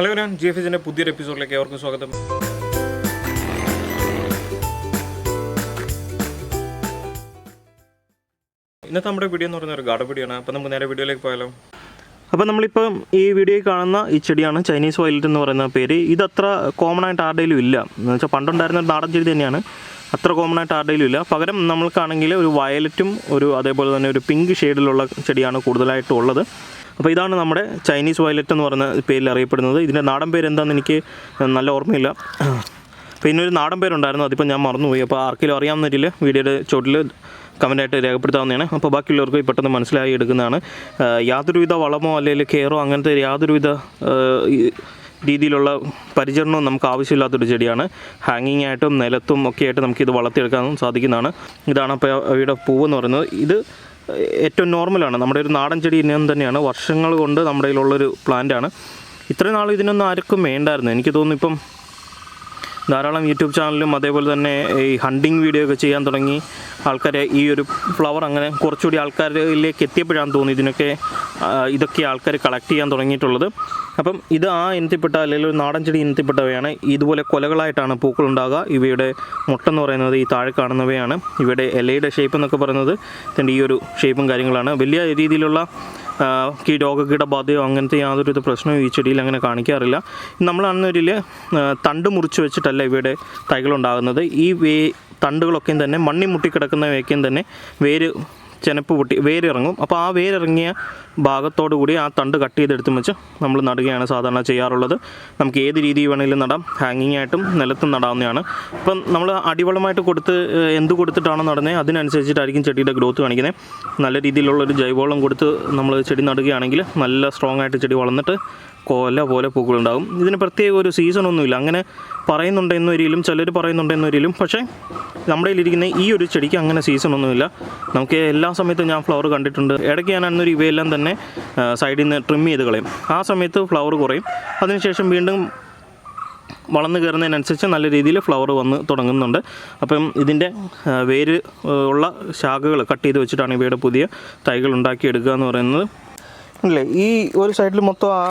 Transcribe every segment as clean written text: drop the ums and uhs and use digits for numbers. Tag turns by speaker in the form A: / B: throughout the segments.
A: Hello, ഞാൻ GFHന്റെ പുതിയൊരു എപ്പിസോഡിലേക്ക് ഏവർക്കും സ്വാഗതം. ഇന്നത്തെ നമ്മുടെ വീഡിയോ എന്ന് പറയുന്ന ഒരു ഗാർഡൻ വീഡിയോ ആണ്. അപ്പോൾ നമുക്ക് നേരെ വീഡിയോയിലേക്ക് പോയാലോ. അപ്പോൾ നമ്മളിപ്പം ഈ വീഡിയോയിൽ കാണുന്ന ഈ ചെടിയാണ് ചൈനീസ് വയലറ്റ് എന്ന് പറയുന്ന പേര്. ഇതത്ര കോമൺ ആയിട്ട് ആരുടെയിലും ഇല്ല. എന്ന് വെച്ചാൽ പണ്ടുണ്ടായിരുന്ന ഒരു നാടൻ ചെടി തന്നെയാണ്, അത്ര കോമൺ ആയിട്ട് ആരുടെയിലും ഇല്ല. പകരം നമ്മൾക്കാണെങ്കിൽ ഒരു വയലറ്റും അതേപോലെ തന്നെ ഒരു പിങ്ക് ഷെയ്ഡിലുള്ള ചെടിയാണ് കൂടുതലായിട്ടും ഉള്ളത്. അപ്പോൾ ഇതാണ് നമ്മുടെ ചൈനീസ് വയലറ്റ് എന്ന് പറയുന്ന പേരിൽ അറിയപ്പെടുന്നത്. ഇതിൻ്റെ നാടൻ പേര് എന്താണെന്ന് എനിക്ക് നല്ല ഓർമ്മയില്ല. അപ്പോൾ ഇതിനൊരു നാടൻ പേരുണ്ടായിരുന്നു, അതിപ്പോൾ ഞാൻ മറന്നുപോയി. അപ്പോൾ ആർക്കെങ്കിലും അറിയാവുന്ന രീതിയിൽ വീഡിയോയുടെ ചോട്ടിൽ കമൻറ്റായിട്ട് രേഖപ്പെടുത്താവുന്നതാണ്. അപ്പോൾ ബാക്കിയുള്ളവർക്ക് പെട്ടെന്ന് മനസ്സിലായി എടുക്കുന്നതാണ്. യാതൊരുവിധ വളമോ അല്ലെങ്കിൽ കെയറോ അങ്ങനത്തെ യാതൊരുവിധ രീതിയിലുള്ള പരിചരണവും നമുക്ക് ആവശ്യമില്ലാത്തൊരു ചെടിയാണ്. ഹാങ്ങിങ് ആയിട്ടും നിലത്തും ഒക്കെ ആയിട്ട് നമുക്കിത് വളർത്തിയെടുക്കാനും സാധിക്കുന്നതാണ്. ഇതാണ് അപ്പോൾ അവയുടെ പൂവെന്ന് പറയുന്നത്. ഇത് ഏറ്റവും നോർമലാണ്, നമ്മുടെ ഒരു നാടൻ ചെടി ഇനം തന്നെയാണ്. വർഷങ്ങൾ കൊണ്ട് നമ്മുടെ കയ്യിലുള്ളൊരു പ്ലാന്റാണ്. ഇത്രയും നാളും ഇതിനൊന്നും ആർക്കും വേണ്ടായിരുന്നു. എനിക്ക് തോന്നുന്നു ഇപ്പം ധാരാളം യൂട്യൂബ് ചാനലും അതേപോലെ തന്നെ ഈ ഹണ്ടിങ് വീഡിയോ ഒക്കെ ചെയ്യാൻ തുടങ്ങി ആൾക്കാരെ ഈ ഒരു ഫ്ലവർ അങ്ങനെ കുറച്ചുകൂടി ആൾക്കാരിലേക്ക് എത്തിയപ്പോഴാണ് തോന്നുന്നു ഇതൊക്കെ ആൾക്കാർ കളക്ട് ചെയ്യാൻ തുടങ്ങിയിട്ടുള്ളത്. അപ്പം ഇത് ആ ഇനത്തിൽപ്പെട്ട അല്ലെങ്കിൽ ഒരു നാടൻ ചെടി ഇനത്തിൽപ്പെട്ടവയാണ്. ഇതുപോലെ കൊലകളായിട്ടാണ് പൂക്കളുണ്ടാകുക. ഇവയുടെ മുട്ടെന്ന് പറയുന്നത് ഈ താഴെ കാണുന്നവയാണ്. ഇവയുടെ ഇലയുടെ ഷേപ്പ് എന്നൊക്കെ പറയുന്നത് ഇതിൻ്റെ ഈ ഒരു ഷേപ്പും കാര്യങ്ങളാണ്. വലിയ രീതിയിലുള്ള രോഗകീടബാധയോ അങ്ങനത്തെ യാതൊരു പ്രശ്നവും ഈ ചെടിയിൽ അങ്ങനെ കാണിക്കാറില്ല. നമ്മളാണെന്നൊരിൽ തണ്ട് മുറിച്ച് വെച്ചിട്ടല്ല ഇവയുടെ തൈകളുണ്ടാകുന്നത്. ഈ തണ്ടുകളൊക്കെയും തന്നെ മണ്ണി മുട്ടിക്കിടക്കുന്നവയൊക്കെയും തന്നെ ചെനപ്പ് പൊട്ടി വേരിറങ്ങും. അപ്പോൾ ആ വേരിറങ്ങിയ ഭാഗത്തോടു കൂടി ആ തണ്ട് കട്ട് ചെയ്തെടുത്തും വെച്ച് നമ്മൾ നടുകയാണ് സാധാരണ ചെയ്യാറുള്ളത്. നമുക്ക് ഏത് രീതി വേണമെങ്കിലും നടാം, ഹാങ്ങിങ് ആയിട്ടും നിലത്തും നടാവുന്നതാണ്. ഇപ്പം നമ്മൾ അടിവളമായിട്ട് എന്ത് കൊടുത്തിട്ടാണോ നടുന്നത് അതിനനുസരിച്ചിട്ടായിരിക്കും ചെടിയുടെ ഗ്രോത്ത് കാണിക്കുന്നത്. നല്ല രീതിയിലുള്ളൊരു ജൈവവളം കൊടുത്ത് നമ്മൾ ചെടി നടുകയാണെങ്കിൽ നല്ല സ്ട്രോങ് ആയിട്ട് ചെടി വളർന്നിട്ട് കൊല പോലെ പൂക്കളുണ്ടാകും. ഇതിന് പ്രത്യേക ഒരു സീസണൊന്നുമില്ല. അങ്ങനെ പറയുന്നുണ്ടെന്നൊരിലും ചിലർ പറയുന്നുണ്ടെന്നൊരിലും, പക്ഷേ നമ്മുടെ കയ്യിലിരിക്കുന്ന ഈ ഒരു ചെടിക്ക് അങ്ങനെ സീസണൊന്നുമില്ല. നമുക്ക് എല്ലാ സമയത്തും ഞാൻ ഫ്ലവർ കണ്ടിട്ടുണ്ട്. ഇടയ്ക്ക് ഞാൻ അന്നൊരു ഇവയെല്ലാം തന്നെ സൈഡിൽ നിന്ന് ട്രിം ചെയ്ത് കളയും. ആ സമയത്ത് ഫ്ലവർ കുറയും. അതിനുശേഷം വീണ്ടും വളർന്നു കയറുന്നതിനനുസരിച്ച് നല്ല രീതിയിൽ ഫ്ലവർ വന്ന് തുടങ്ങുന്നുണ്ട്. അപ്പം ഇതിൻ്റെ വേര് ഉള്ള ശാഖകൾ കട്ട് ചെയ്ത് വെച്ചിട്ടാണ് ഇവയുടെ പുതിയ തൈകൾ ഉണ്ടാക്കിയെടുക്കുക എന്ന് പറയുന്നത്. അല്ലേ, ഈ ഒരു സൈഡിൽ മൊത്തം ആ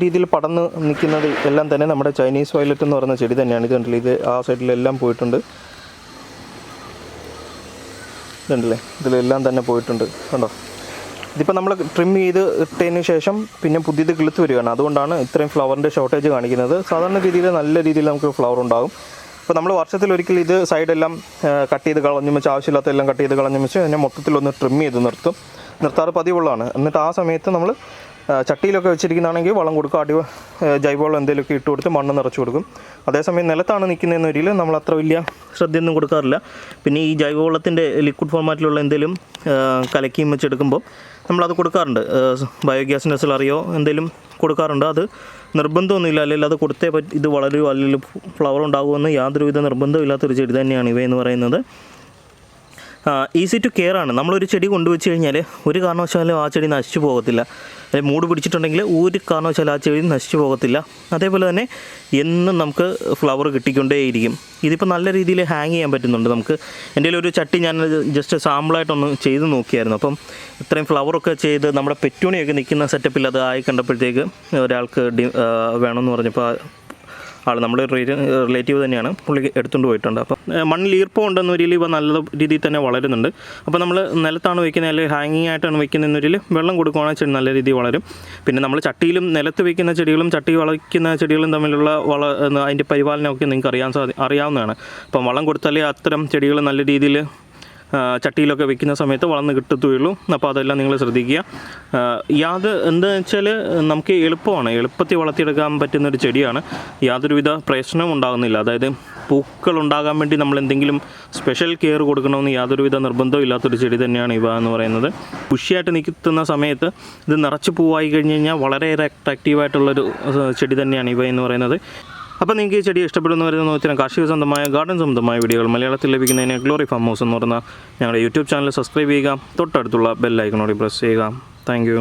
A: രീതിയിൽ പടർന്ന് നിൽക്കുന്നത് എല്ലാം തന്നെ നമ്മുടെ ചൈനീസ് വയലറ്റ് എന്ന് പറയുന്ന ചെടി തന്നെയാണ്. ഇതുണ്ടല്ലേ, ഇത് ആ സൈഡിലെല്ലാം പോയിട്ടുണ്ട്. ഇതുണ്ടല്ലേ, ഇതിലെല്ലാം തന്നെ പോയിട്ടുണ്ട്, കണ്ടോ. ഇതിപ്പോൾ നമ്മൾ ട്രിം ചെയ്ത് ഇട്ടതിന് ശേഷം പിന്നെ പുതിയത് കിളുത്ത് വരികയാണ്. അതുകൊണ്ടാണ് ഇത്രയും ഫ്ലവറിൻ്റെ ഷോർട്ടേജ് കാണിക്കുന്നത്. സാധാരണ രീതിയിൽ നല്ല രീതിയിൽ നമുക്ക് ഫ്ലവർ ഉണ്ടാകും. അപ്പോൾ നമ്മൾ വർഷത്തിലൊരിക്കൽ ഇത് സൈഡെല്ലാം കട്ട് ചെയ്ത് കളഞ്ഞു വെച്ച്, ആവശ്യമില്ലാത്ത എല്ലാം കട്ട് ചെയ്ത് കളഞ്ഞു വെച്ച് അതിനെ മൊത്തത്തിലൊന്ന് ട്രിം ചെയ്ത് നിർത്താറ് പതിവുള്ളതാണ്. എന്നിട്ട് ആ സമയത്ത് നമ്മൾ ചട്ടിയിലൊക്കെ വെച്ചിരിക്കുന്നതാണെങ്കിൽ വളം കൊടുക്കുക, ജൈവവളം എന്തെങ്കിലുമൊക്കെ ഇട്ട് കൊടുത്ത് മണ്ണ് നിറച്ച് കൊടുക്കും. അതേസമയം നിലത്താണ് നിൽക്കുന്നതെന്ന രീതിയിൽ നമ്മൾ അത്ര വലിയ ശ്രദ്ധയൊന്നും കൊടുക്കാറില്ല. പിന്നെ ഈ ജൈവവളത്തിൻ്റെ ലിക്വിഡ് ഫോർമാറ്റിലുള്ള എന്തെങ്കിലും കലക്കിയും വെച്ചെടുക്കുമ്പോൾ നമ്മളത് കൊടുക്കാറുണ്ട്. ബയോഗ്യാസിൻ്റെ സ്ലറിയോ എന്തെങ്കിലും കൊടുക്കാറുണ്ട്. അത് നിർബന്ധമൊന്നുമില്ല, അല്ലെങ്കിൽ അത് കൊടുത്തേ ഇത് വളരുമോ അല്ലെങ്കിൽ ഫ്ലവർ ഉണ്ടാകുമെന്ന് യാതൊരുവിധ നിർബന്ധമില്ലാത്തൊരു ചെടി തന്നെയാണ് ഇവയെന്ന് പറയുന്നത്. ഈസി ടു കെയർ ആണ്. നമ്മളൊരു ചെടി കൊണ്ടുവച്ച് കഴിഞ്ഞാൽ ഒരു കാരണവശാലും ആ ചെടി നശിച്ചു പോകത്തില്ല. മൂട് പിടിച്ചിട്ടുണ്ടെങ്കിൽ ഒരു കാരണവശാലും ആ ചെടി നശിച്ചു പോകത്തില്ല. അതേപോലെ തന്നെ എന്നും നമുക്ക് ഫ്ലവർ കിട്ടിക്കൊണ്ടേയിരിക്കും. ഇതിപ്പോൾ നല്ല രീതിയിൽ ഹാങ് ചെയ്യാൻ പറ്റുന്നുണ്ട് നമുക്ക്. എൻ്റെ ഒരു ചട്ടി ഞാൻ ജസ്റ്റ് സാമ്പിളായിട്ടൊന്ന് ചെയ്ത് നോക്കിയായിരുന്നു. അപ്പം ഇത്രയും ഫ്ലവറൊക്കെ ചെയ്ത് നമ്മുടെ പെറ്റൂണിയൊക്കെ നിൽക്കുന്ന സെറ്റപ്പിൽ അത് ആയി കണ്ടപ്പോഴത്തേക്ക് ഒരാൾക്ക് വേണമെന്ന് പറഞ്ഞപ്പോൾ നമ്മുടെ റിലേറ്റീവ് തന്നെയാണ്, പുള്ളി എടുത്തുകൊണ്ട് പോയിട്ടുണ്ട്. അപ്പം മണ്ണിൽ ഈർപ്പം ഉണ്ടെന്ന രീതിയിൽ ഇവ നല്ല രീതിയിൽ തന്നെ വളരുന്നുണ്ട്. അപ്പോൾ നമ്മൾ നിലത്താണ് വയ്ക്കുന്നത് അല്ലെങ്കിൽ ഹാങ്ങിങ് ആയിട്ടാണ് വയ്ക്കുന്നതെന്ന രീതിയിൽ വെള്ളം കൊടുക്കുകയാണെങ്കിൽ ചെടി നല്ല രീതിയിൽ വളരും. പിന്നെ നമ്മൾ ചട്ടിയിലും നിലത്ത് വയ്ക്കുന്ന ചെടികളും ചട്ടി വളയ്ക്കുന്ന ചെടികളും തമ്മിലുള്ള അതിൻ്റെ പരിപാലനമൊക്കെ നിങ്ങൾക്ക് അറിയാവുന്നതാണ്. അപ്പം വളം കൊടുത്താലേ അത്തരം ചെടികൾ നല്ല രീതിയിൽ ചട്ടിയിലൊക്കെ വെക്കുന്ന സമയത്ത് വളർന്ന് കിട്ടത്തുള്ളൂ. അപ്പോൾ അതെല്ലാം നിങ്ങൾ ശ്രദ്ധിക്കുക. എന്താണെന്ന് വെച്ചാൽ നമുക്ക് എളുപ്പത്തിൽ വളർത്തിയെടുക്കാൻ പറ്റുന്നൊരു ചെടിയാണ്. യാതൊരുവിധ പ്രശ്നവും ഉണ്ടാകുന്നില്ല. അതായത് പൂക്കൾ ഉണ്ടാകാൻ വേണ്ടി നമ്മൾ എന്തെങ്കിലും സ്പെഷ്യൽ കെയർ കൊടുക്കണമെന്ന് യാതൊരുവിധ നിർബന്ധവും ഇല്ലാത്തൊരു ചെടി തന്നെയാണ് ഇവ എന്ന് പറയുന്നത്. ബുഷിയായിട്ട് നിൽക്കുന്ന സമയത്ത് ഇത് നിറച്ച് പൂവായി കഴിഞ്ഞ് കഴിഞ്ഞാൽ വളരെയേറെ അട്രാക്റ്റീവായിട്ടുള്ളൊരു ചെടി തന്നെയാണ് ഇവ എന്ന് പറയുന്നത്. അപ്പോൾ നിങ്ങൾക്ക് ഈ ചെടി ഇഷ്ടപ്പെടുന്ന വരുന്ന ഇത്തരം കാർഷിക സ്വന്തമായ ഗാർഡൻ സ്വന്തമായ വീഡിയോകൾ മലയാളത്തിൽ ലഭിക്കുന്നതിന് ഗ്ലോറി ഫാം ഹൗസ് എന്ന് പറയുന്ന ഞങ്ങളുടെ യൂട്യൂബ് ചാനൽ സബ്സ്ക്രൈബ് ചെയ്യുക. തൊട്ടടുത്തുള്ള ബെൽ ഐക്കണോട് പ്രസ് ചെയ്യുക. താങ്ക്